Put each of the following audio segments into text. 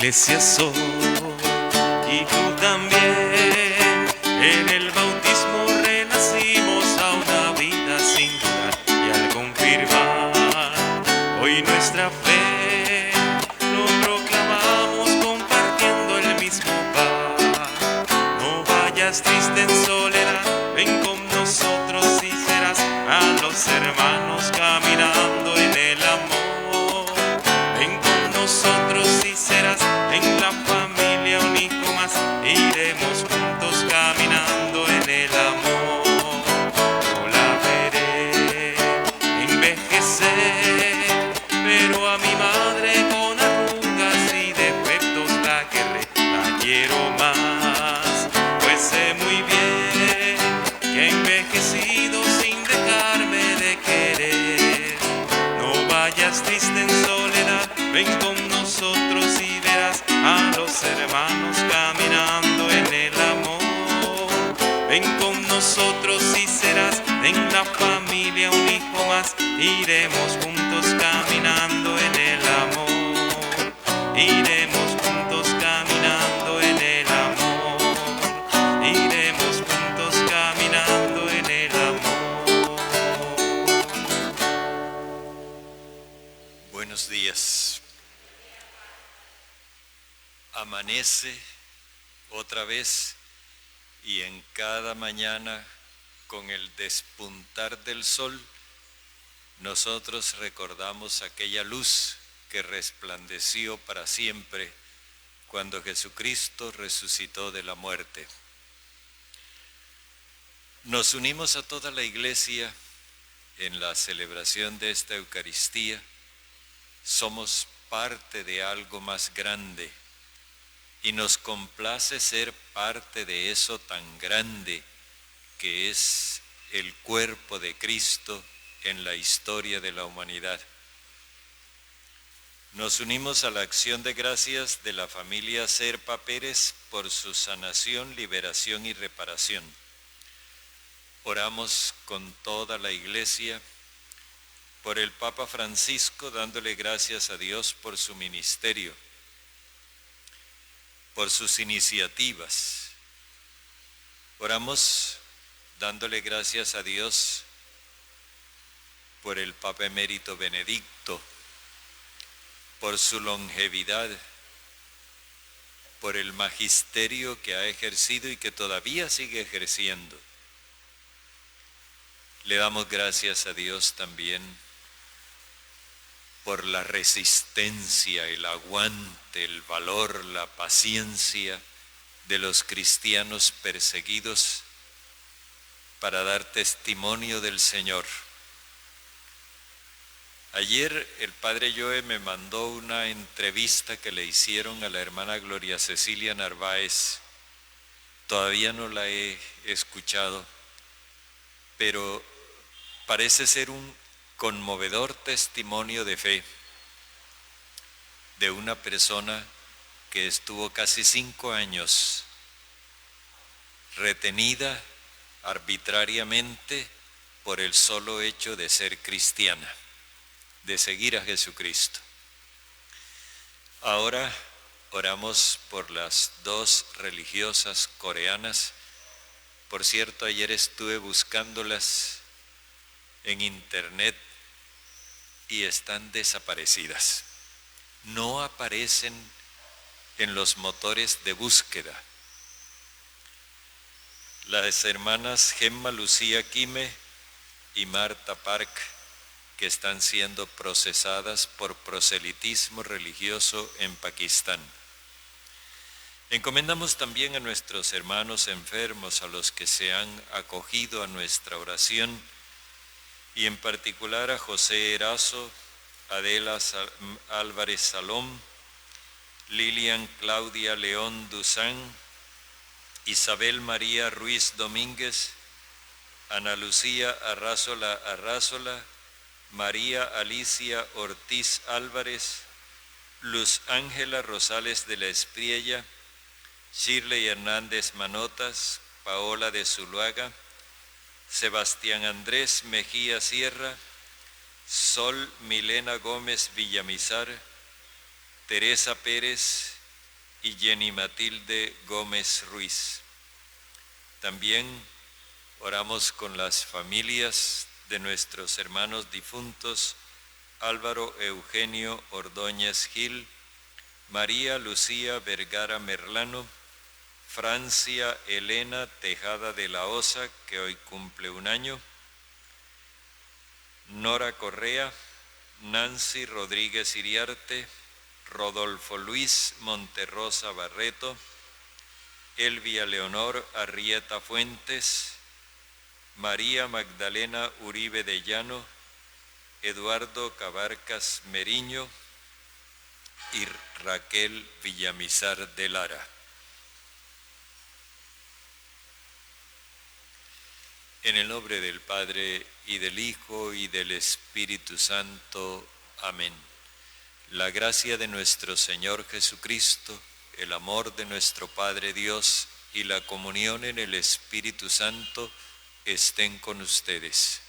iglesia soy, y tú también. En el bautismo renacimos a una vida singular, y al confirmar hoy nuestra fe, lo proclamamos compartiendo el mismo pan. No vayas triste en soledad, ven con nosotros y serás a los hermanos caminando en el amor. Ven con nosotros y serás en la familia un hijo más, iremos juntos caminando en el amor. Yo la veré envejecer, pero a mi madre con arrugas y defectos la querré, la quiero más, pues sé muy bien que ha envejecido sin dejarme de querer. No vayas triste en soledad, ven con nosotros y verás a los hermanos caminando en el amor. Ven con nosotros y serás en la familia un hijo más, iremos juntos caminando en el amor. Iremos juntos caminando en el amor. Iremos juntos caminando en el amor. Buenos días. Amanece otra vez y en cada mañana con el despuntar del sol nosotros recordamos aquella luz que resplandeció para siempre cuando Jesucristo resucitó de la muerte. Nos unimos a toda la iglesia en la celebración de esta Eucaristía. Somos parte de algo más grande y nos complace ser parte de eso tan grande que es el cuerpo de Cristo en la historia de la humanidad. Nos unimos a la acción de gracias de la familia Serpa Pérez por su sanación, liberación y reparación. Oramos con toda la iglesia por el Papa Francisco, dándole gracias a Dios por su ministerio, por sus iniciativas. Oramos dándole gracias a Dios por el Papa Emérito Benedicto, por su longevidad, por el magisterio que ha ejercido y que todavía sigue ejerciendo. Le damos gracias a Dios también por la resistencia, el aguante, el valor, la paciencia de los cristianos perseguidos para dar testimonio del Señor. Ayer el padre Joe me mandó una entrevista que le hicieron a la hermana Gloria Cecilia Narváez. Todavía no la he escuchado, pero parece ser un conmovedor testimonio de fe de una persona que estuvo casi 5 años retenida arbitrariamente por el solo hecho de ser cristiana, de seguir a Jesucristo. Ahora oramos por las 2 religiosas coreanas. Por cierto, ayer estuve buscándolas en internet y están desaparecidas. No aparecen en los motores de búsqueda. Las hermanas Gemma Lucía Quime y Marta Park, que están siendo procesadas por proselitismo religioso en Pakistán. Encomendamos también a nuestros hermanos enfermos, a los que se han acogido a nuestra oración, y en particular a José Erazo, Adela Álvarez Salom, Lilian Claudia León Duzán, Isabel María Ruiz Domínguez, Ana Lucía Arrázola, María Alicia Ortiz Álvarez, Luz Ángela Rosales de la Espriella, Shirley Hernández Manotas, Paola de Zuluaga, Sebastián Andrés Mejía Sierra, Sol Milena Gómez Villamizar, Teresa Pérez, y Jenny Matilde Gómez Ruiz. También oramos con las familias de nuestros hermanos difuntos Álvaro Eugenio Ordóñez Gil, María Lucía Vergara Merlano, Francia Elena Tejada de la Osa, que hoy cumple 1 año, Nora Correa, Nancy Rodríguez Iriarte, Rodolfo Luis Monterrosa Barreto, Elvia Leonor Arrieta Fuentes, María Magdalena Uribe de Llano, Eduardo Cabarcas Meriño y Raquel Villamizar de Lara. En el nombre del Padre, y del Hijo, y del Espíritu Santo. Amén. La gracia de nuestro Señor Jesucristo, el amor de nuestro Padre Dios y la comunión en el Espíritu Santo estén con ustedes.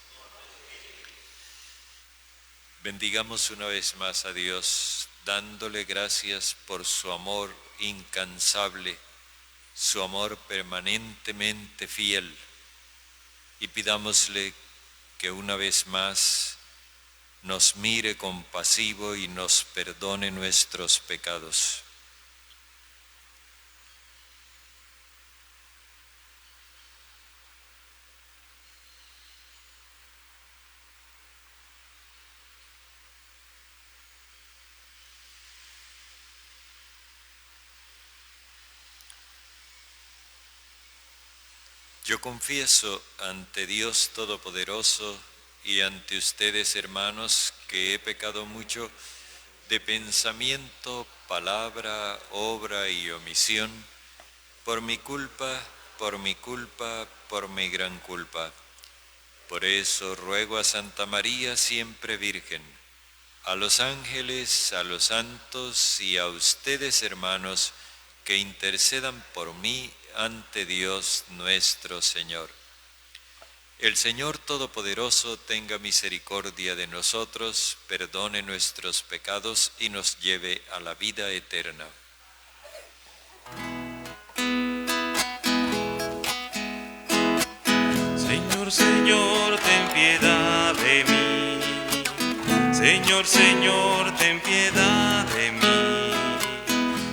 Bendigamos una vez más a Dios, dándole gracias por su amor incansable, su amor permanentemente fiel, y pidámosle que una vez más nos mire compasivo y nos perdone nuestros pecados. Yo confieso ante Dios Todopoderoso y ante ustedes, hermanos, que he pecado mucho de pensamiento, palabra, obra y omisión, por mi culpa, por mi gran culpa. Por eso ruego a Santa María, siempre Virgen, a los ángeles, a los santos y a ustedes, hermanos, que intercedan por mí ante Dios nuestro Señor. El Señor Todopoderoso tenga misericordia de nosotros, perdone nuestros pecados y nos lleve a la vida eterna. Señor, Señor, ten piedad de mí. Señor, Señor, ten piedad de mí.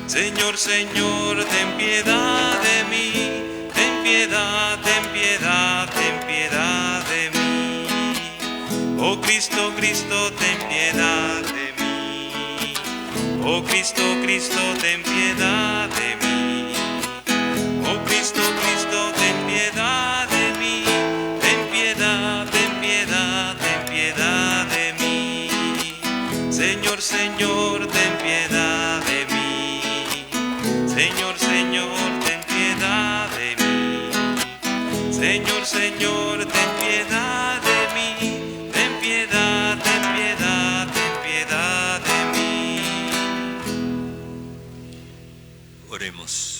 Señor, Señor, ten piedad de mí. Ten piedad, ten piedad, ten piedad de mí. Oh Cristo, Cristo, ten piedad de mí. Oh Cristo, Cristo, ten piedad de mí. Oh Cristo, Cristo, ten piedad de mí. Ten piedad, ten piedad, ten piedad de mí. Señor, Señor, ten piedad de mí. Señor, Señor, ten piedad de mí. Señor, Señor, ten piedad de mí. Ten piedad, ten piedad, ten piedad de mí. Oremos.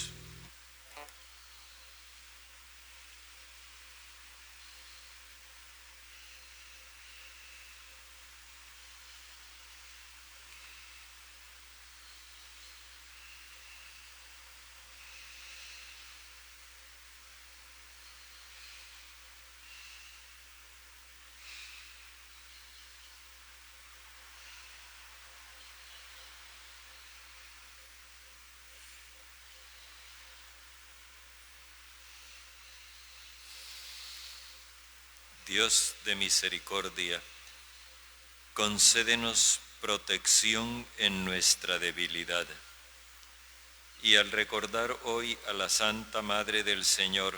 Dios de misericordia, concédenos protección en nuestra debilidad. Y al recordar hoy a la Santa Madre del Señor,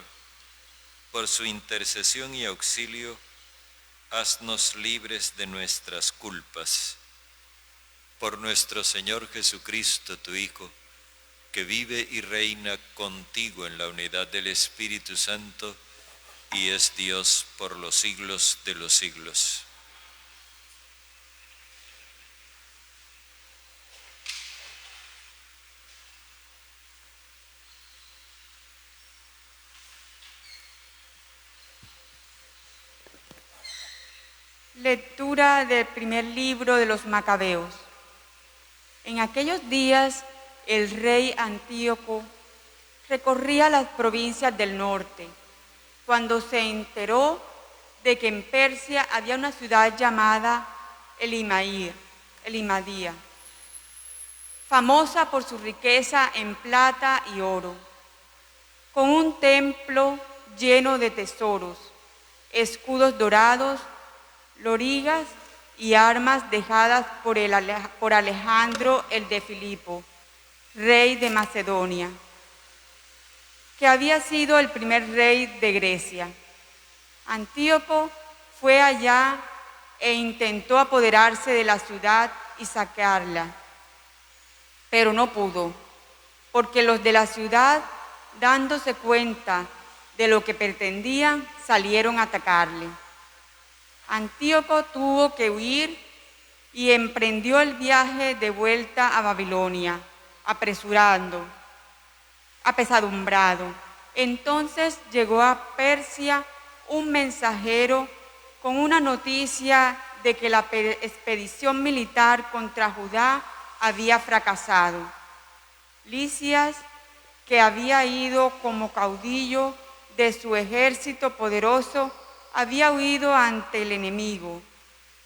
por su intercesión y auxilio, haznos libres de nuestras culpas. Por nuestro Señor Jesucristo, tu Hijo, que vive y reina contigo en la unidad del Espíritu Santo, y es Dios por los siglos de los siglos. Lectura del primer libro de los Macabeos. En aquellos días el rey Antíoco recorría las provincias del norte, cuando se enteró de que en Persia había una ciudad llamada Elimadía, famosa por su riqueza en plata y oro, con un templo lleno de tesoros, escudos dorados, lorigas y armas dejadas por Alejandro el de Filipo, rey de Macedonia, que había sido el primer rey de Grecia. Antíoco fue allá e intentó apoderarse de la ciudad y saquearla, pero no pudo, porque los de la ciudad, dándose cuenta de lo que pretendían, salieron a atacarle. Antíoco tuvo que huir y emprendió el viaje de vuelta a Babilonia, apesadumbrado. Entonces llegó a Persia un mensajero con una noticia de que la expedición militar contra Judá había fracasado. Lisias, que había ido como caudillo de su ejército poderoso, había huido ante el enemigo.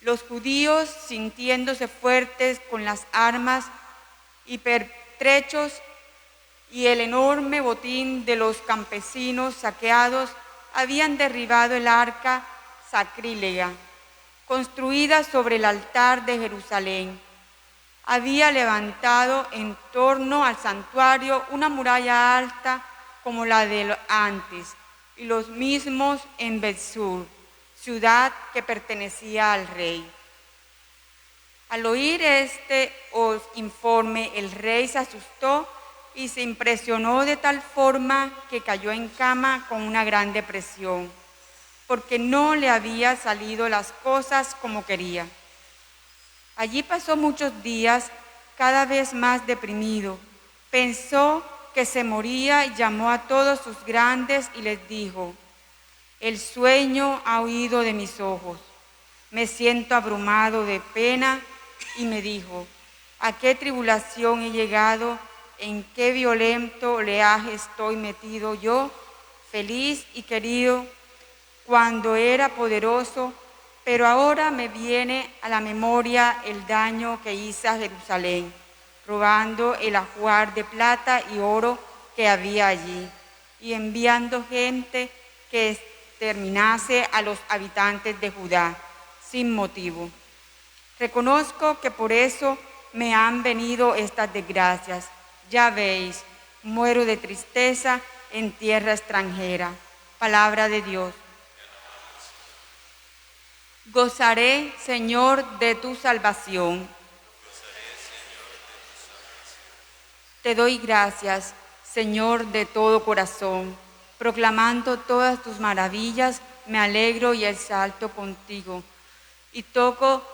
Los judíos, sintiéndose fuertes con las armas y pertrechos y el enorme botín de los campesinos saqueados, habían derribado el arca sacrílega, construida sobre el altar de Jerusalén. Había levantado en torno al santuario una muralla alta como la de antes, y los mismos en Bet-sur, ciudad que pertenecía al rey. Al oír este informe, el rey se asustó y se impresionó de tal forma que cayó en cama con una gran depresión, porque no le habían salido las cosas como quería. Allí pasó muchos días, cada vez más deprimido. Pensó que se moría y llamó a todos sus grandes y les dijo: el sueño ha huido de mis ojos, me siento abrumado de pena. Y me dijo: ¿a qué tribulación he llegado? ¿En qué violento oleaje estoy metido yo, feliz y querido cuando era poderoso? Pero ahora me viene a la memoria el daño que hice a Jerusalén, robando el ajuar de plata y oro que había allí, y enviando gente que exterminase a los habitantes de Judá sin motivo. Reconozco que por eso me han venido estas desgracias. Ya veis, muero de tristeza en tierra extranjera. Palabra de Dios. Gozaré, Señor, de tu salvación. Te doy gracias, Señor, de todo corazón. Proclamando todas tus maravillas, me alegro y exalto contigo. Y toco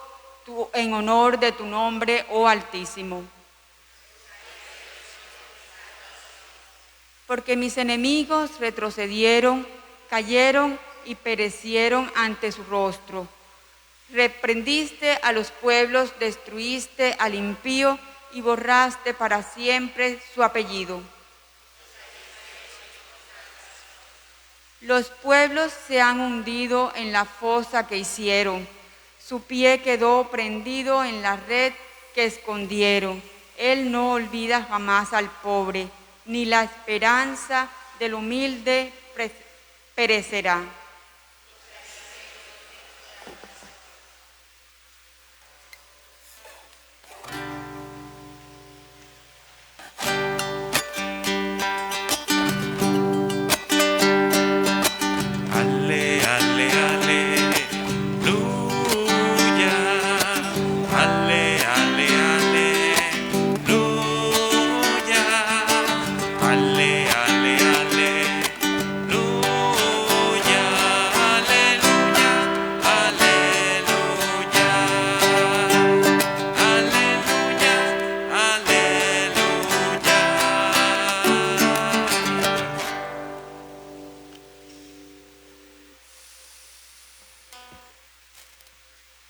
en honor de tu nombre, oh Altísimo. Porque mis enemigos retrocedieron, cayeron y perecieron ante su rostro. Reprendiste a los pueblos, destruiste al impío y borraste para siempre su apellido. Los pueblos se han hundido en la fosa que hicieron. Su pie quedó prendido en la red que escondieron. Él no olvida jamás al pobre, ni la esperanza del humilde perecerá.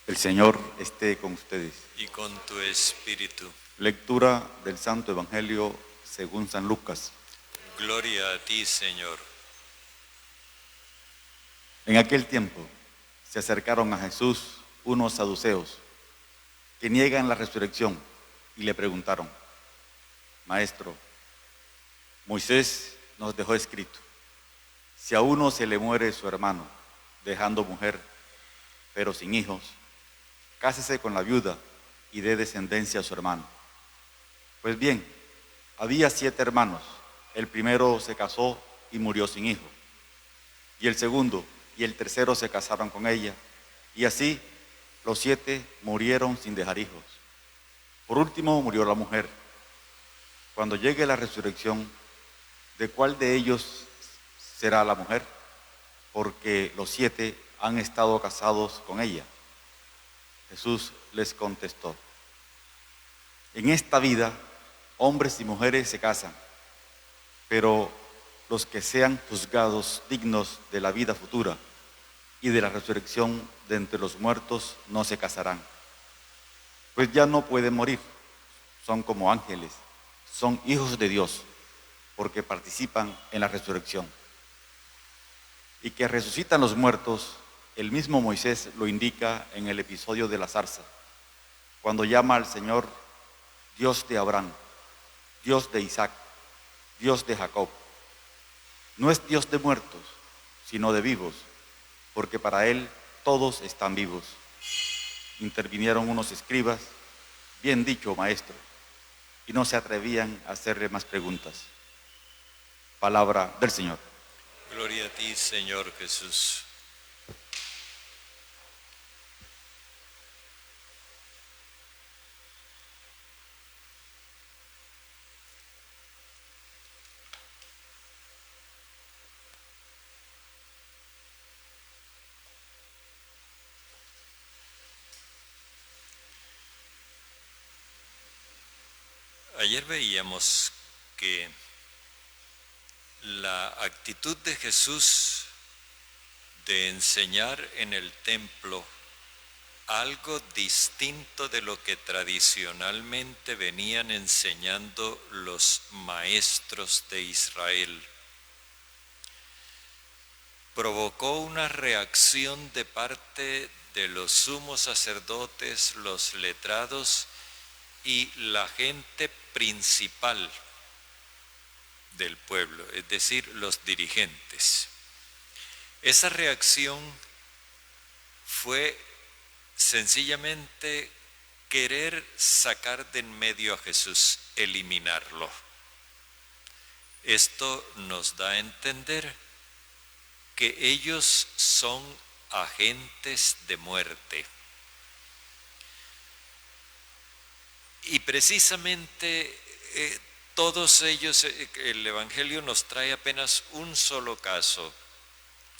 El Señor esté con ustedes. Y con tu espíritu. Lectura del Santo Evangelio según San Lucas. Gloria a ti, Señor. En aquel tiempo se acercaron a Jesús unos saduceos que niegan la resurrección y le preguntaron: Maestro, Moisés nos dejó escrito: si a uno se le muere su hermano, dejando mujer, pero sin hijos, cásese con la viuda y dé descendencia a su hermano. Pues bien, había 7 hermanos. El primero se casó y murió sin hijo. Y el segundo y el tercero se casaron con ella. Y así los 7 murieron sin dejar hijos. Por último murió la mujer. Cuando llegue la resurrección, ¿de cuál de ellos será la mujer? Porque los 7 han estado casados con ella. Jesús les contestó: en esta vida, hombres y mujeres se casan, pero los que sean juzgados dignos de la vida futura y de la resurrección de entre los muertos no se casarán, pues ya no pueden morir, son como ángeles, son hijos de Dios, porque participan en la resurrección. Y que resucitan los muertos, el mismo Moisés lo indica en el episodio de la zarza, cuando llama al Señor Dios de Abraham, Dios de Isaac, Dios de Jacob. No es Dios de muertos, sino de vivos, porque para Él todos están vivos. Intervinieron unos escribas: bien dicho, maestro, y no se atrevían a hacerle más preguntas. Palabra del Señor. Gloria a ti, Señor Jesús. Ayer veíamos que la actitud de Jesús de enseñar en el templo algo distinto de lo que tradicionalmente venían enseñando los maestros de Israel provocó una reacción de parte de los sumos sacerdotes, los letrados y la gente principal del pueblo, es decir, los dirigentes. Esa reacción fue sencillamente querer sacar de en medio a Jesús, eliminarlo. Esto nos da a entender que ellos son agentes de muerte. Y precisamente todos ellos, el Evangelio nos trae apenas un solo caso,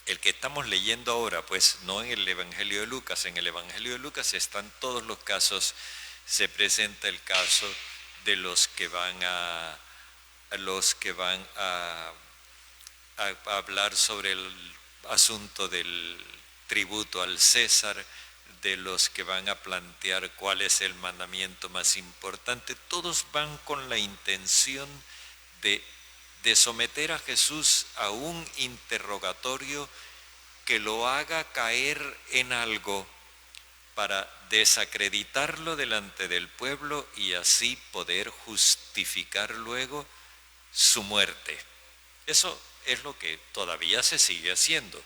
el que estamos leyendo ahora, pues no en el Evangelio de Lucas. En el Evangelio de Lucas están todos los casos. Se presenta el caso de los que van a hablar sobre el asunto del tributo al César, de los que van a plantear cuál es el mandamiento más importante. Todos van con la intención de someter a Jesús a un interrogatorio que lo haga caer en algo para desacreditarlo delante del pueblo y así poder justificar luego su muerte. Eso es lo que todavía se sigue haciendo.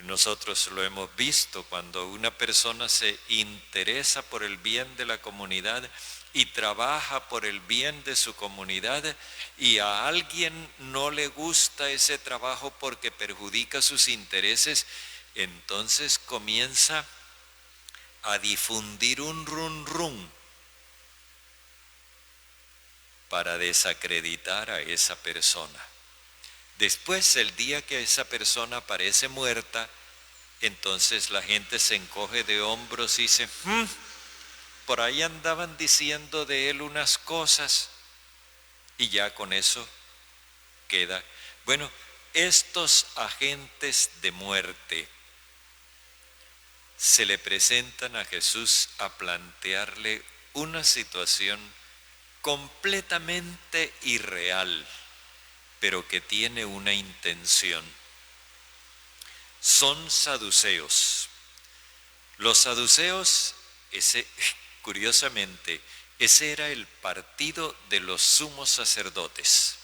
Nosotros lo hemos visto cuando una persona se interesa por el bien de la comunidad y trabaja por el bien de su comunidad y a alguien no le gusta ese trabajo porque perjudica sus intereses, entonces comienza a difundir un run run para desacreditar a esa persona. Después, el día que esa persona aparece muerta, entonces la gente se encoge de hombros y dice: por ahí andaban diciendo de él unas cosas, y ya con eso queda. Bueno, estos agentes de muerte se le presentan a Jesús a plantearle una situación completamente irreal, pero que tiene una intención. Son saduceos. Los saduceos, curiosamente, ese era el partido de los sumos sacerdotes,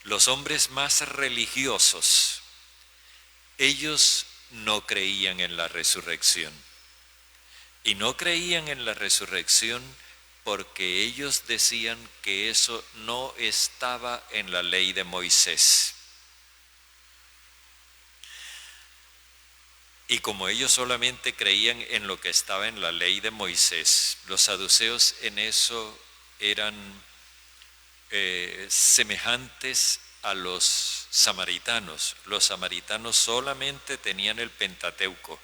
los hombres más religiosos. Ellos no creían en la resurrección. Y no creían en la resurrección porque ellos decían que eso no estaba en la ley de Moisés. Y como ellos solamente creían en lo que estaba en la ley de Moisés, los saduceos en eso eran semejantes a los samaritanos. Los samaritanos solamente tenían el Pentateuco,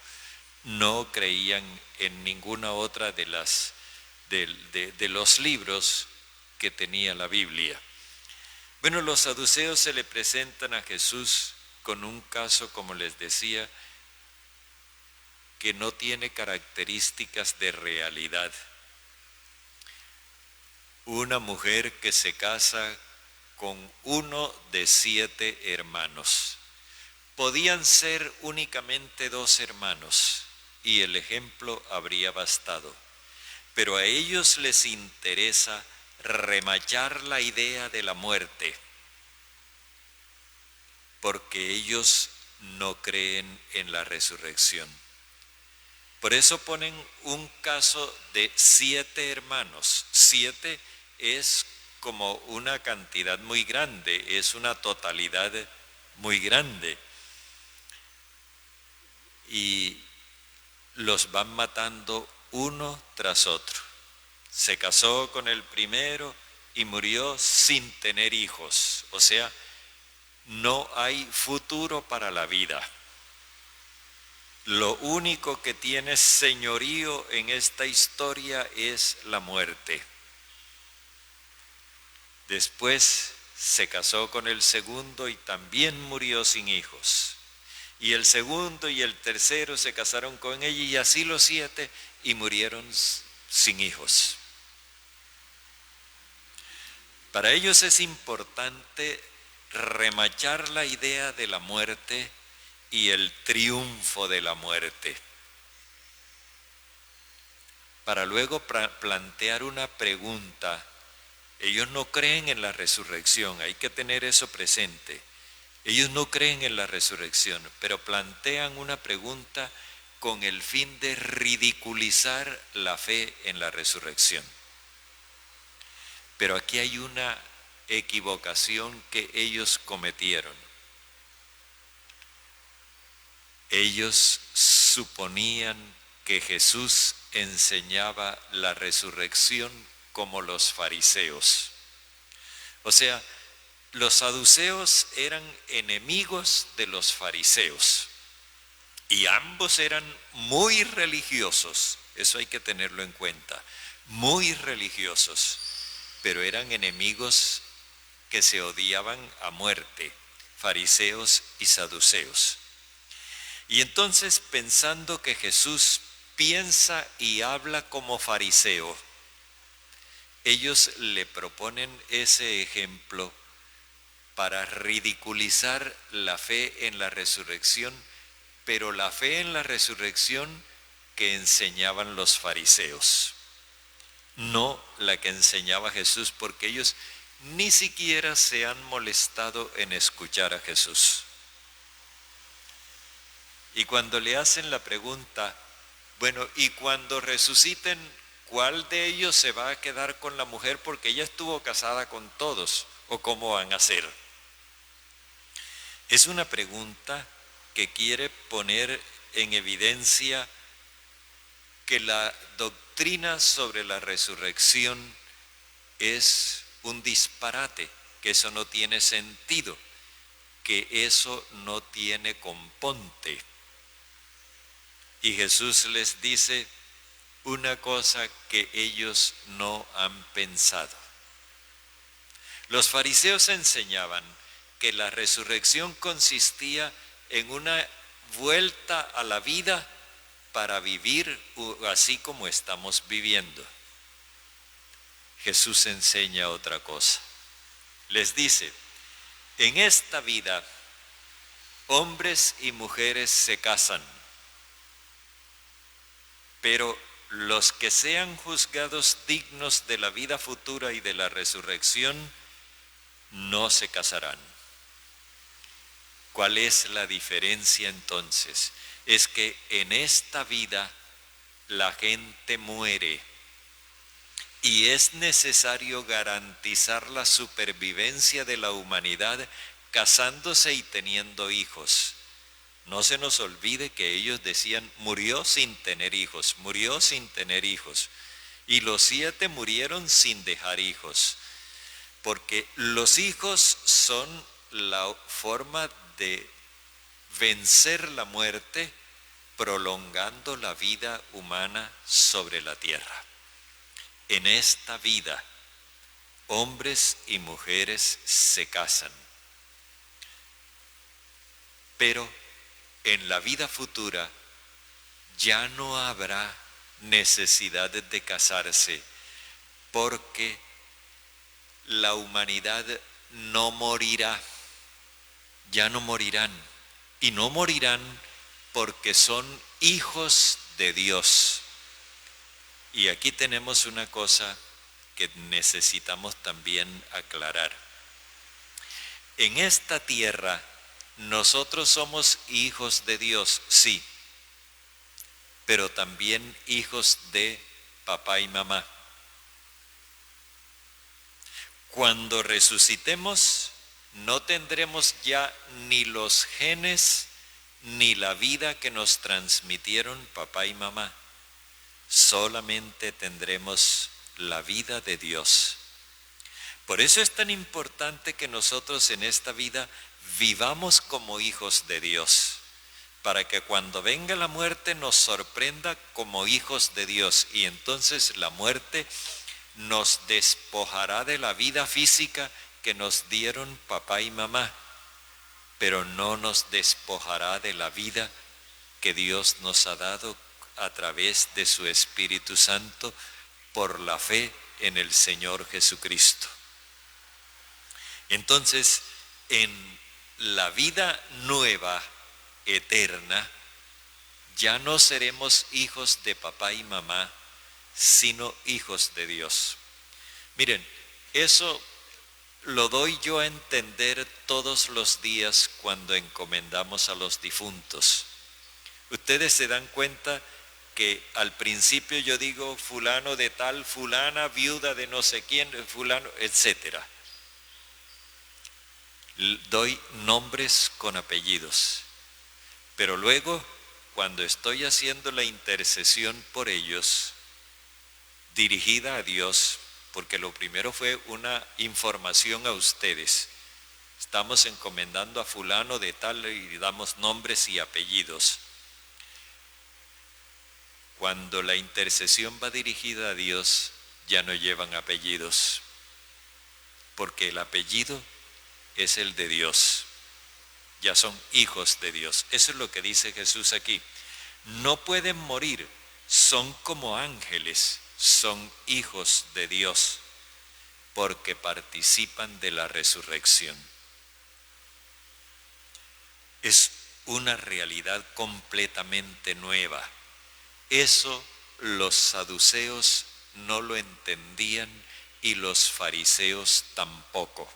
no creían en ninguna otra de los libros que tenía la Biblia. Bueno, los saduceos se le presentan a Jesús con un caso, como les decía, que no tiene características de realidad. Una mujer que se casa con uno de 7 hermanos. Podían ser únicamente 2 hermanos y el ejemplo habría bastado. Pero a ellos les interesa remachar la idea de la muerte, porque ellos no creen en la resurrección. Por eso ponen un caso de 7 hermanos. 7 es como una cantidad muy grande, es una totalidad muy grande. Y los van matando uno tras otro. Se casó con el primero y murió sin tener hijos. O sea, no hay futuro para la vida. Lo único que tiene señorío en esta historia es la muerte. Después se casó con el segundo y también murió sin hijos. Y el segundo y el tercero se casaron con ella y así los 7 y murieron sin hijos. Para ellos es importante remachar la idea de la muerte y el triunfo de la muerte, para luego plantear una pregunta. Ellos no creen en la resurrección, hay que tener eso presente. Ellos no creen en la resurrección, pero plantean una pregunta con el fin de ridiculizar la fe en la resurrección. Pero aquí hay una equivocación que ellos cometieron. Ellos suponían que Jesús enseñaba la resurrección como los fariseos. O sea, los saduceos eran enemigos de los fariseos y ambos eran muy religiosos, eso hay que tenerlo en cuenta, muy religiosos, pero eran enemigos que se odiaban a muerte, fariseos y saduceos. Y entonces, pensando que Jesús piensa y habla como fariseo, ellos le proponen ese ejemplo para ridiculizar la fe en la resurrección, pero la fe en la resurrección que enseñaban los fariseos, no la que enseñaba Jesús, porque ellos ni siquiera se han molestado en escuchar a Jesús. Y cuando le hacen la pregunta, bueno, y cuando resuciten, ¿cuál de ellos se va a quedar con la mujer porque ella estuvo casada con todos? ¿O cómo van a hacer? Es una pregunta que quiere poner en evidencia que la doctrina sobre la resurrección es un disparate, que eso no tiene sentido, que eso no tiene componte. Y Jesús les dice una cosa que ellos no han pensado. Los fariseos enseñaban que la resurrección consistía en una vuelta a la vida para vivir así como estamos viviendo. Jesús enseña otra cosa. Les dice, en esta vida, hombres y mujeres se casan, pero los que sean juzgados dignos de la vida futura y de la resurrección, no se casarán. ¿Cuál es la diferencia entonces? Es que en esta vida la gente muere y es necesario garantizar la supervivencia de la humanidad casándose y teniendo hijos. No se nos olvide que ellos decían, murió sin tener hijos, murió sin tener hijos. Y los 7 murieron sin dejar hijos. Porque los hijos son la forma de vencer la muerte, prolongando la vida humana sobre la tierra. En esta vida, hombres y mujeres se casan. Pero en la vida futura ya no habrá necesidad de casarse, porque la humanidad no morirá, ya no morirán, y no morirán porque son hijos de Dios. Y aquí tenemos una cosa que necesitamos también aclarar. En esta tierra, nosotros somos hijos de Dios, sí, pero también hijos de papá y mamá. Cuando resucitemos, no tendremos ya ni los genes ni la vida que nos transmitieron papá y mamá. Solamente tendremos la vida de Dios. Por eso es tan importante que nosotros en esta vida vivamos como hijos de Dios, para que cuando venga la muerte nos sorprenda como hijos de Dios, y entonces la muerte nos despojará de la vida física que nos dieron papá y mamá, pero no nos despojará de la vida que Dios nos ha dado a través de su Espíritu Santo por la fe en el Señor Jesucristo. Entonces, en la vida nueva, eterna, ya no seremos hijos de papá y mamá, sino hijos de Dios. Miren, eso lo doy yo a entender todos los días cuando encomendamos a los difuntos. Ustedes se dan cuenta que al principio yo digo fulano de tal, fulana, viuda de no sé quién, fulano, etcétera. Doy nombres con apellidos, pero luego cuando estoy haciendo la intercesión por ellos, dirigida a Dios, porque lo primero fue una información a ustedes, estamos encomendando a fulano de tal y damos nombres y apellidos. Cuando la intercesión va dirigida a Dios, ya no llevan apellidos, porque el apellido es el de Dios. Ya son hijos de Dios. Eso es lo que dice Jesús aquí. No pueden morir, son como ángeles, son hijos de Dios, porque participan de la resurrección. Es una realidad completamente nueva. Eso los saduceos no lo entendían y los fariseos tampoco.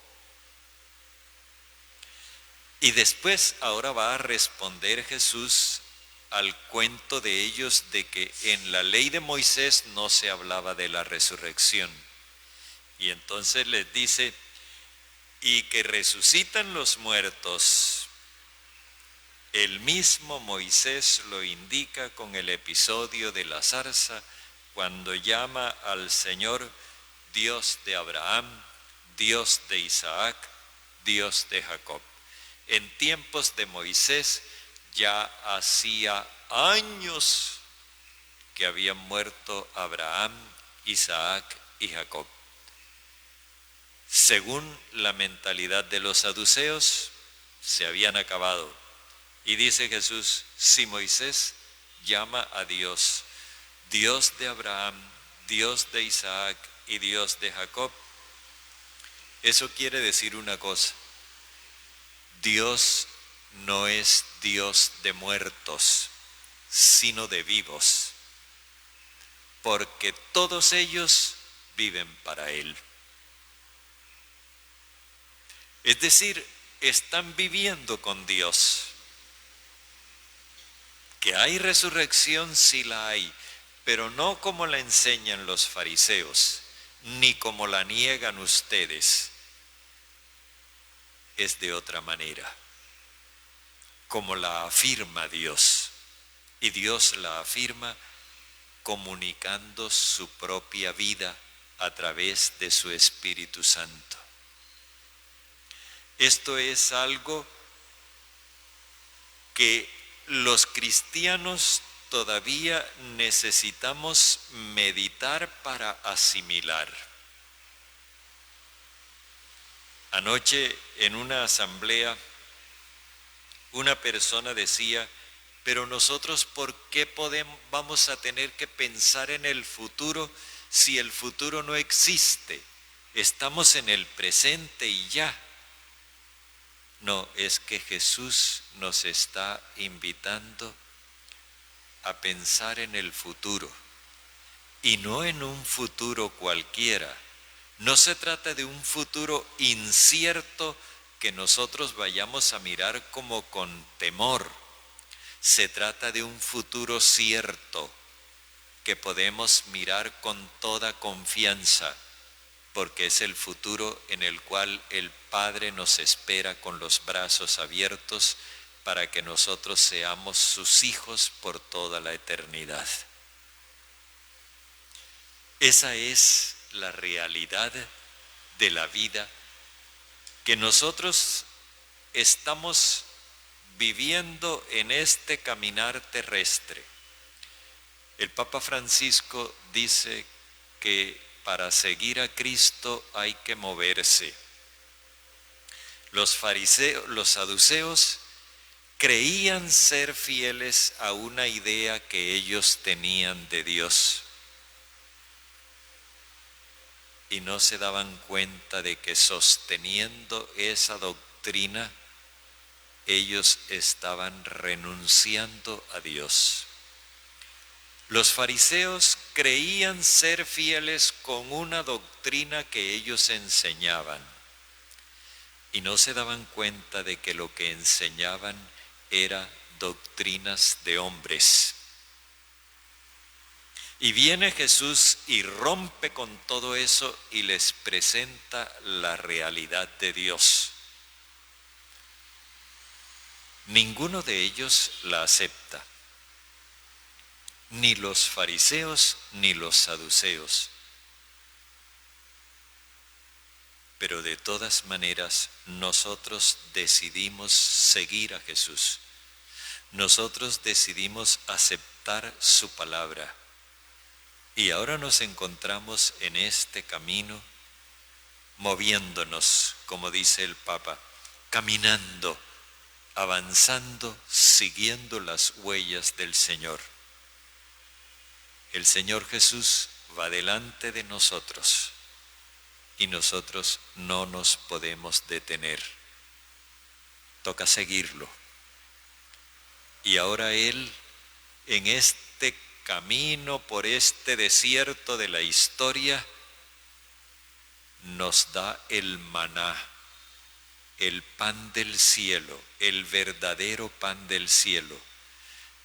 Y después ahora va a responder Jesús al cuento de ellos de que en la ley de Moisés no se hablaba de la resurrección. Y entonces les dice, y que resucitan los muertos. El mismo Moisés lo indica con el episodio de la zarza, cuando llama al Señor Dios de Abraham, Dios de Isaac, Dios de Jacob. En tiempos de Moisés ya hacía años que habían muerto Abraham, Isaac y Jacob. Según la mentalidad de los saduceos, se habían acabado. Y dice Jesús, si Moisés llama a Dios, Dios de Abraham, Dios de Isaac y Dios de Jacob, eso quiere decir una cosa: Dios no es Dios de muertos, sino de vivos, porque todos ellos viven para Él. Es decir, están viviendo con Dios. Que hay resurrección, sí la hay, pero no como la enseñan los fariseos, ni como la niegan ustedes. Es de otra manera, como la afirma Dios. Y Dios la afirma comunicando su propia vida a través de su Espíritu Santo. Esto es algo que los cristianos todavía necesitamos meditar para asimilar. Anoche en una asamblea una persona decía: pero nosotros, ¿por qué vamos a tener que pensar en el futuro si el futuro no existe? Estamos en el presente y ya. No, es que Jesús nos está invitando a pensar en el futuro, y no en un futuro cualquiera. No se trata de un futuro incierto que nosotros vayamos a mirar como con temor. Se trata de un futuro cierto que podemos mirar con toda confianza, porque es el futuro en el cual el Padre nos espera con los brazos abiertos para que nosotros seamos sus hijos por toda la eternidad. Esa es la realidad de la vida que nosotros estamos viviendo en este caminar terrestre. El Papa Francisco dice que para seguir a Cristo hay que moverse. Los fariseos, los saduceos, creían ser fieles a una idea que ellos tenían de Dios, y no se daban cuenta de que sosteniendo esa doctrina ellos estaban renunciando a Dios. Los fariseos creían ser fieles con una doctrina que ellos enseñaban, y no se daban cuenta de que lo que enseñaban era doctrinas de hombres. Y viene Jesús y rompe con todo eso y les presenta la realidad de Dios. Ninguno de ellos la acepta, ni los fariseos ni los saduceos. Pero de todas maneras nosotros decidimos seguir a Jesús. Nosotros decidimos aceptar su palabra. Y ahora nos encontramos en este camino, moviéndonos, como dice el Papa, caminando, avanzando, siguiendo las huellas del Señor. El Señor Jesús va delante de nosotros y nosotros no nos podemos detener. Toca seguirlo. Y ahora Él, en este camino por este desierto de la historia, nos da el maná, el pan del cielo, el verdadero pan del cielo,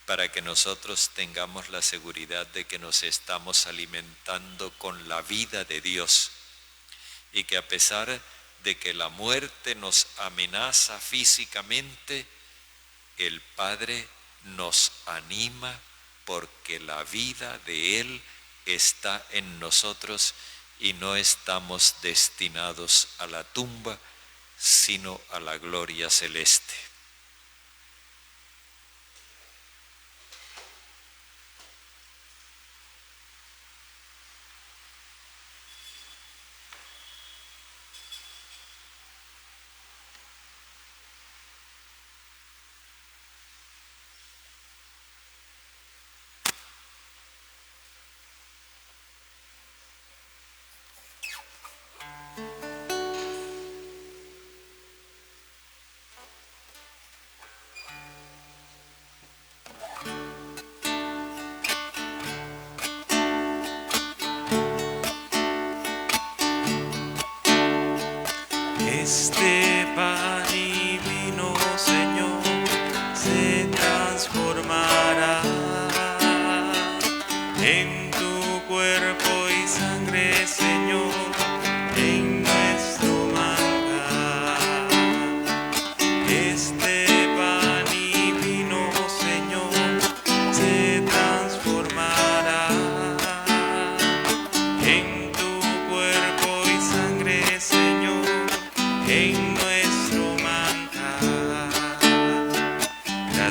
para que nosotros tengamos la seguridad de que nos estamos alimentando con la vida de Dios, y que a pesar de que la muerte nos amenaza físicamente, el Padre nos anima porque la vida de Él está en nosotros y no estamos destinados a la tumba, sino a la gloria celeste.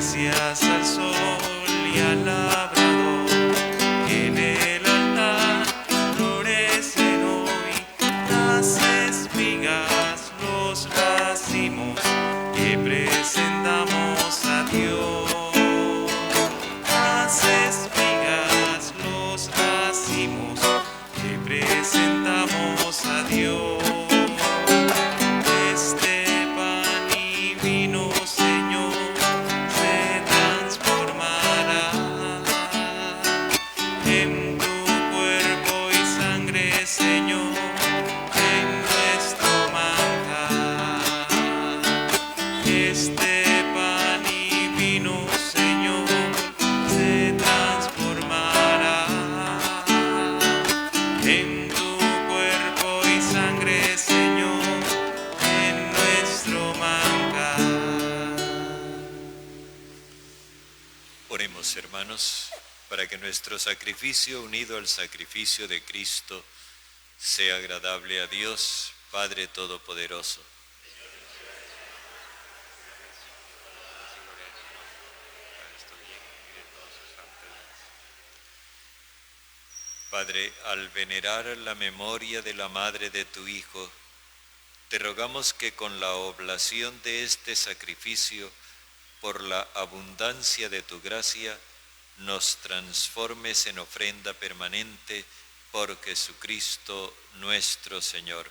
Gracias al sol y al labrador que en el altar florecen hoy las espigas, los racimos que presentamos a Dios. Las espigas, los racimos que presentamos a Dios. Este pan y vino, Señor, se transformará en tu cuerpo y sangre, Señor, en nuestro manjar. Este pan y vino, Señor, se transformará en tu cuerpo y sangre, Señor, en nuestro manjar. Oremos, hermanos, para que nuestro sacrificio unido al sacrificio de Cristo sea agradable a Dios, Padre Todopoderoso. Padre, al venerar la memoria de la madre de tu Hijo, te rogamos que con la oblación de este sacrificio, por la abundancia de tu gracia, nos transformes en ofrenda permanente por Jesucristo nuestro Señor.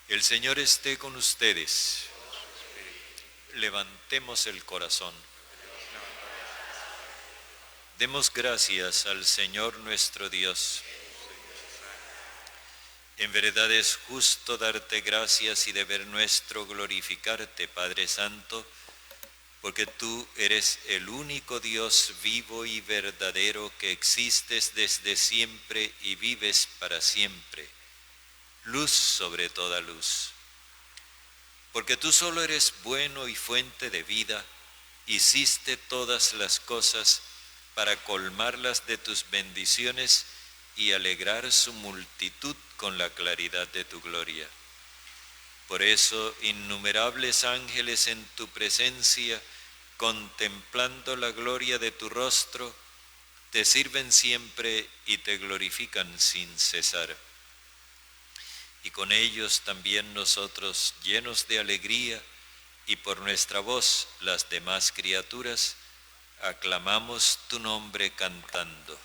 El Señor esté con ustedes. Levantemos el corazón. Demos gracias al Señor nuestro Dios. En verdad es justo darte gracias y deber nuestro glorificarte, Padre Santo, porque tú eres el único Dios vivo y verdadero que existes desde siempre y vives para siempre, luz sobre toda luz. Porque tú solo eres bueno y fuente de vida, hiciste todas las cosas para colmarlas de tus bendiciones y alegrar su multitud con la claridad de tu gloria. Por eso, innumerables ángeles en tu presencia, contemplando la gloria de tu rostro, te sirven siempre y te glorifican sin cesar. Y con ellos también nosotros, llenos de alegría, y por nuestra voz las demás criaturas, aclamamos tu nombre cantando.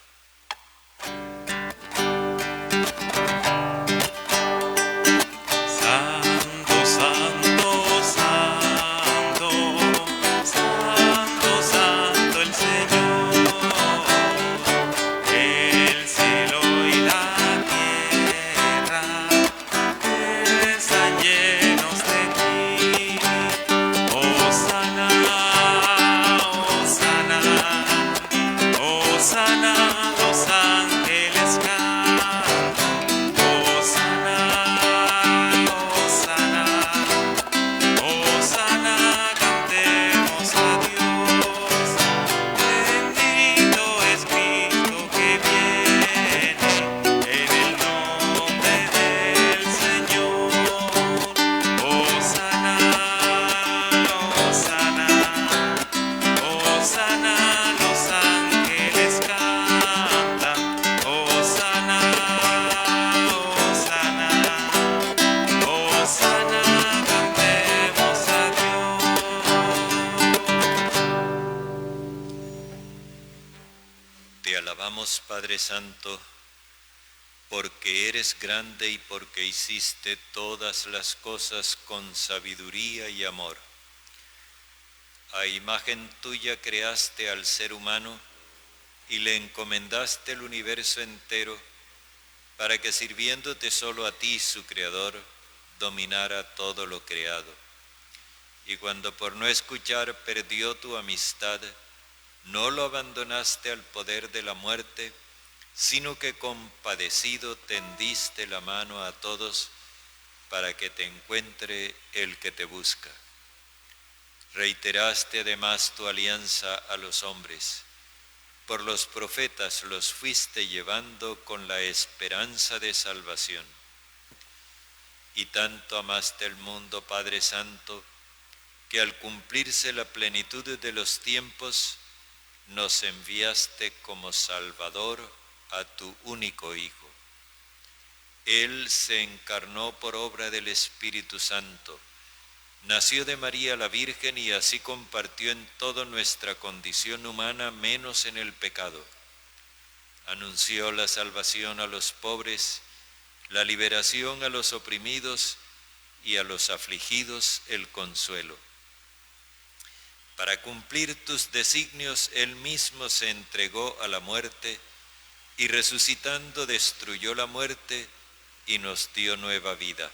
Santo, santo, santo, santo, santo el Señor. El cielo y la tierra están llenos de ti. Hosana, hosana, hosana, los ángeles cantan. Hosana, hosana, hosana, cantemos a Dios. Bendito es Cristo que viene en el nombre del Señor. Hosana, hosana, hosana, los ángeles cantan. Hosana, hosana, hosana, cantemos a Dios. Te alabamos, Padre Santo, porque eres grande y porque hiciste todas las cosas con sabiduría y amor. A imagen tuya creaste al ser humano y le encomendaste el universo entero para que, sirviéndote solo a ti, su Creador, dominara todo lo creado. Y cuando por no escuchar perdió tu amistad, no lo abandonaste al poder de la muerte, sino que compadecido tendiste la mano a todos para que te encuentre el que te busca. Reiteraste además tu alianza a los hombres. Por los profetas los fuiste llevando con la esperanza de salvación. Y tanto amaste el mundo, Padre Santo, que al cumplirse la plenitud de los tiempos, nos enviaste como Salvador a tu único Hijo. Él se encarnó por obra del Espíritu Santo, nació de María la Virgen y así compartió en toda nuestra condición humana menos en el pecado. Anunció la salvación a los pobres, la liberación a los oprimidos y a los afligidos el consuelo. Para cumplir tus designios, Él mismo se entregó a la muerte y resucitando destruyó la muerte y nos dio nueva vida.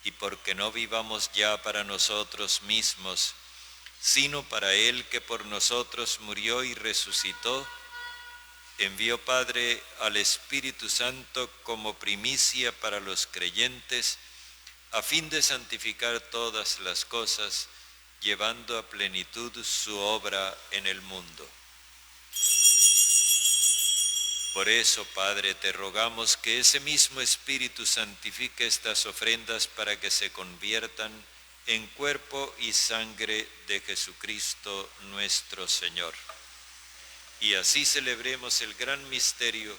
Y porque no vivamos ya para nosotros mismos, sino para Él que por nosotros murió y resucitó, envió Padre al Espíritu Santo como primicia para los creyentes, a fin de santificar todas las cosas, llevando a plenitud su obra en el mundo. Por eso, Padre, te rogamos que ese mismo Espíritu santifique estas ofrendas para que se conviertan en cuerpo y sangre de Jesucristo nuestro Señor. Y así celebremos el gran misterio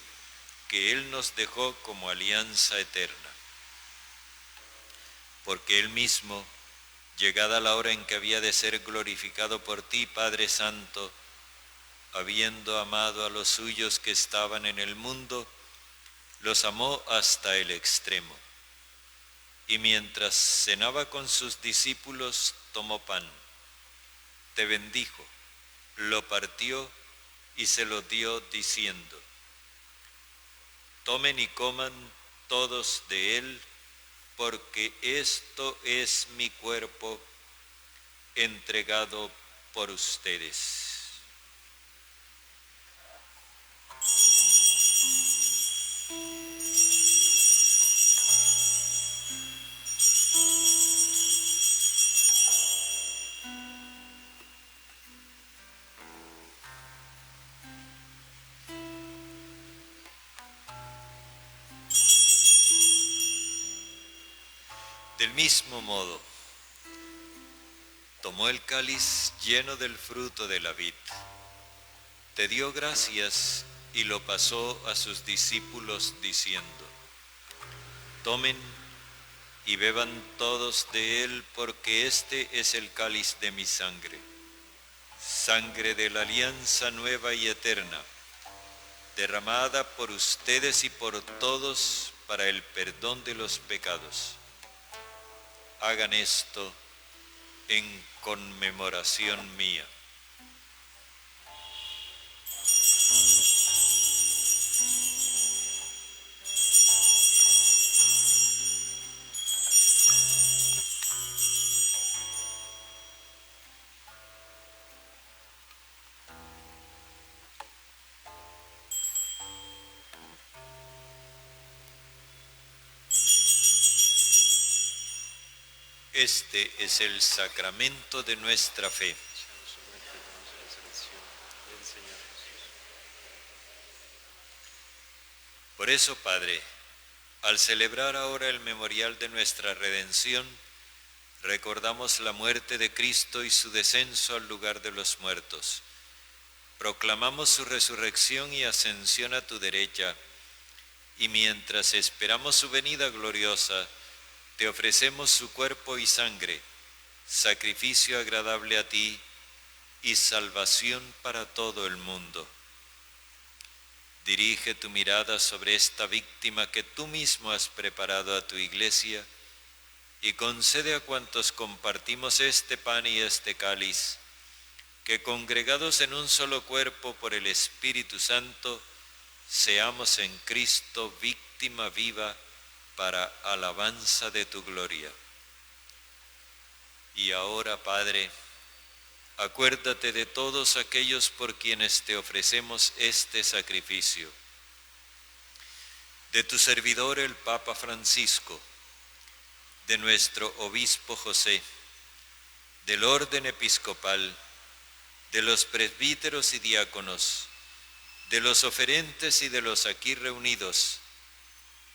que Él nos dejó como alianza eterna. Porque Él mismo, llegada la hora en que había de ser glorificado por ti, Padre Santo, habiendo amado a los suyos que estaban en el mundo, los amó hasta el extremo. Y mientras cenaba con sus discípulos, tomó pan, te bendijo, lo partió y se lo dio diciendo: tomen y coman todos de él, porque esto es mi cuerpo entregado por ustedes. Del mismo modo, tomó el cáliz lleno del fruto de la vid, te dio gracias y lo pasó a sus discípulos diciendo: tomen y beban todos de él, porque este es el cáliz de mi sangre, sangre de la alianza nueva y eterna, derramada por ustedes y por todos para el perdón de los pecados. Hagan esto en conmemoración mía. Este es el sacramento de nuestra fe. Por eso, Padre, al celebrar ahora el memorial de nuestra redención, recordamos la muerte de Cristo y su descenso al lugar de los muertos. Proclamamos su resurrección y ascensión a tu derecha, y mientras esperamos su venida gloriosa, te ofrecemos su cuerpo y sangre, sacrificio agradable a ti y salvación para todo el mundo. Dirige tu mirada sobre esta víctima que tú mismo has preparado a tu iglesia y concede a cuantos compartimos este pan y este cáliz, que congregados en un solo cuerpo por el Espíritu Santo, seamos en Cristo víctima viva para alabanza de tu gloria. Y ahora, Padre, acuérdate de todos aquellos por quienes te ofrecemos este sacrificio, de tu servidor el Papa Francisco, de nuestro obispo José, del orden episcopal, de los presbíteros y diáconos, de los oferentes y de los aquí reunidos,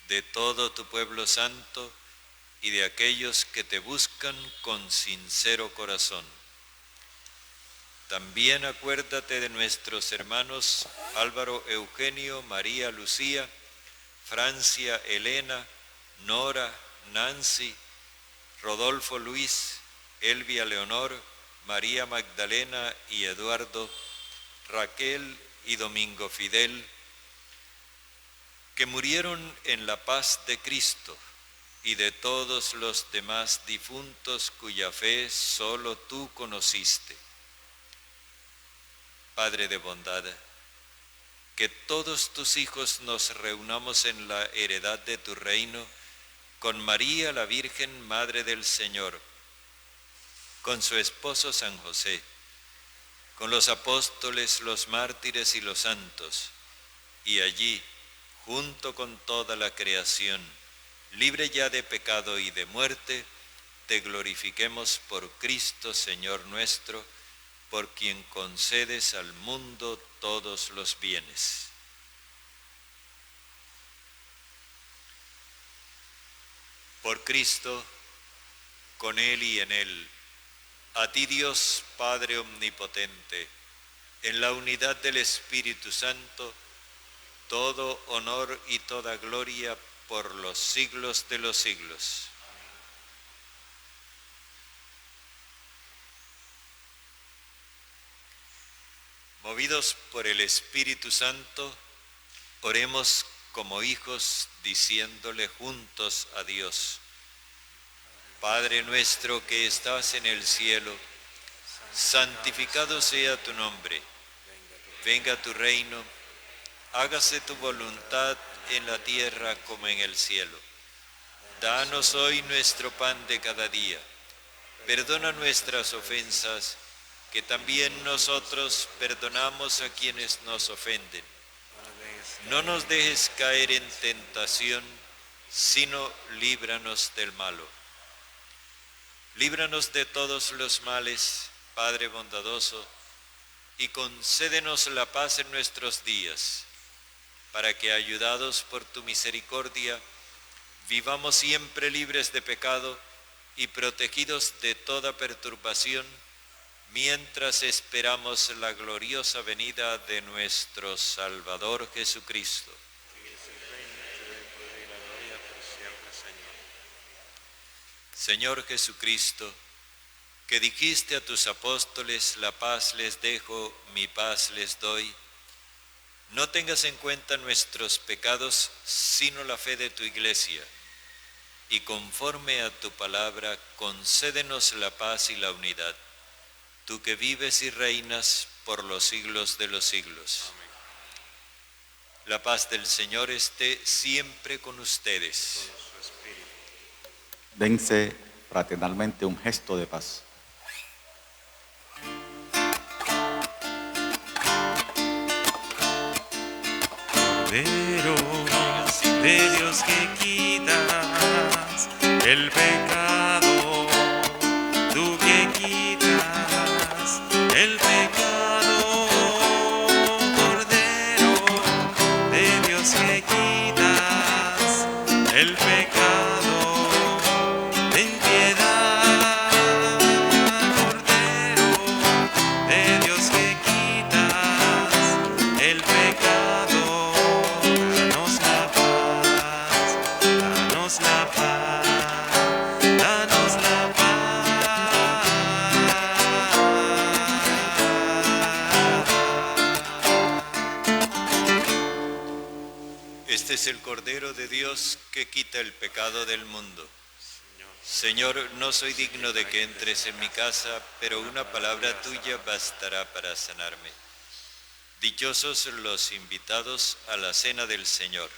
de todo tu pueblo santo y de aquellos que te buscan con sincero corazón. También acuérdate de nuestros hermanos Álvaro Eugenio, María Lucía, Francia Elena, Nora, Nancy, Rodolfo Luis, Elvia Leonor, María Magdalena y Eduardo, Raquel y Domingo Fidel, que murieron en la paz de Cristo, y de todos los demás difuntos cuya fe solo tú conociste. Padre de bondad, que todos tus hijos nos reunamos en la heredad de tu reino, con María la Virgen, Madre del Señor, con su esposo San José, con los apóstoles, los mártires y los santos, y allí, junto con toda la creación, libre ya de pecado y de muerte, te glorifiquemos por Cristo, Señor nuestro, por quien concedes al mundo todos los bienes. Por Cristo, con Él y en Él, a ti Dios Padre omnipotente, en la unidad del Espíritu Santo, todo honor y toda gloria por los siglos de los siglos. Movidos por el Espíritu Santo, oremos como hijos, diciéndole juntos a Dios: Padre nuestro que estás en el cielo, santificado sea tu nombre. Venga tu reino, hágase tu voluntad en la tierra como en el cielo. Danos hoy nuestro pan de cada día. Perdona nuestras ofensas, que también nosotros perdonamos a quienes nos ofenden. No nos dejes caer en tentación, sino líbranos del malo. Líbranos de todos los males, Padre bondadoso, y concédenos la paz en nuestros días, para que, ayudados por tu misericordia, vivamos siempre libres de pecado y protegidos de toda perturbación, mientras esperamos la gloriosa venida de nuestro Salvador Jesucristo. Señor Jesucristo, que dijiste a tus apóstoles: la paz les dejo, mi paz les doy, no tengas en cuenta nuestros pecados, sino la fe de tu Iglesia, y conforme a tu palabra, concédenos la paz y la unidad, tú que vives y reinas por los siglos de los siglos. Amén. La paz del Señor esté siempre con ustedes. Dense fraternalmente un gesto de paz. Cordero de Dios que quitas el pecado, tú que quitas el pecado. Cordero de Dios que quitas el pecado, ten piedad. Cordero de Dios que quitas el pecado, danos la paz, danos la paz, danos la paz. Este es el Cordero de Dios que quita el pecado del mundo. Señor, no soy digno de que entres en mi casa, pero una palabra tuya bastará para sanarme. Dichosos los invitados a la cena del Señor.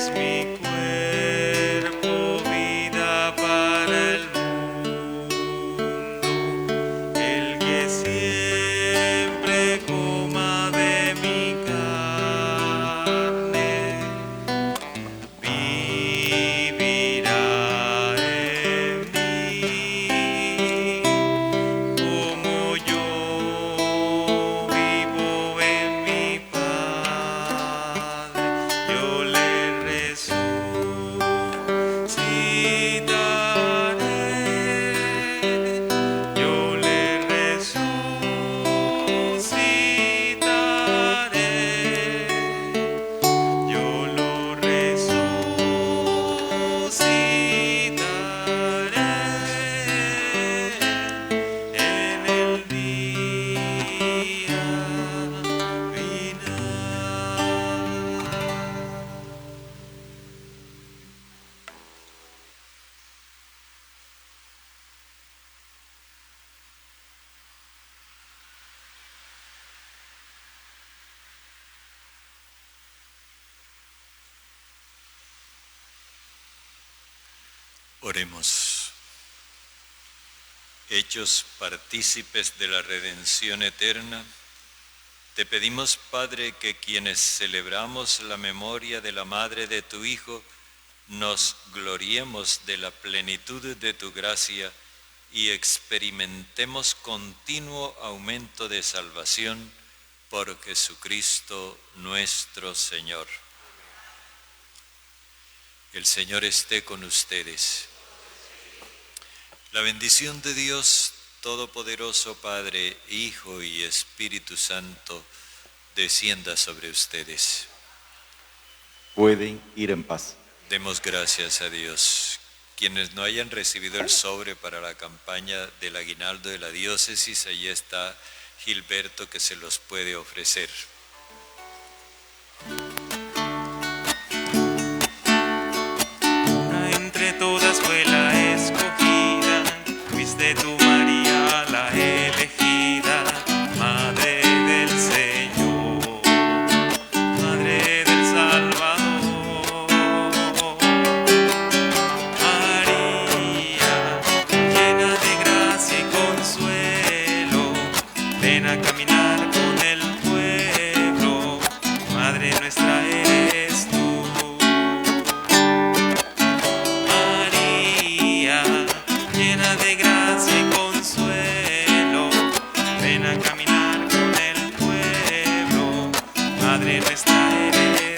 es mi cuerpo, vida para el mundo. El que siempre coma de mi carne, vivirá en mí, como yo vivo en mi Padre. Yo le resucitaré, yo le resucitaré, yo lo resucitaré en el día final. Oremos. Hechos partícipes de la redención eterna, te pedimos, Padre, que quienes celebramos la memoria de la Madre de tu Hijo, nos gloriemos de la plenitud de tu gracia y experimentemos continuo aumento de salvación por Jesucristo nuestro Señor. El Señor esté con ustedes. La bendición de Dios Todopoderoso, Padre, Hijo y Espíritu Santo, descienda sobre ustedes. Pueden ir en paz. Demos gracias a Dios. Quienes no hayan recibido el sobre para la campaña del aguinaldo de la diócesis, allí está Gilberto que se los puede ofrecer. Una entre todas fue la escogida, fuiste tú, María, la elegida, Madre del Señor, Madre del Salvador. María, llena de gracia y consuelo, ven a caminar con el pueblo, Madre nuestra eres tú. María, llena de gracia y consuelo, ven a caminar con el pueblo, Madre nuestra eres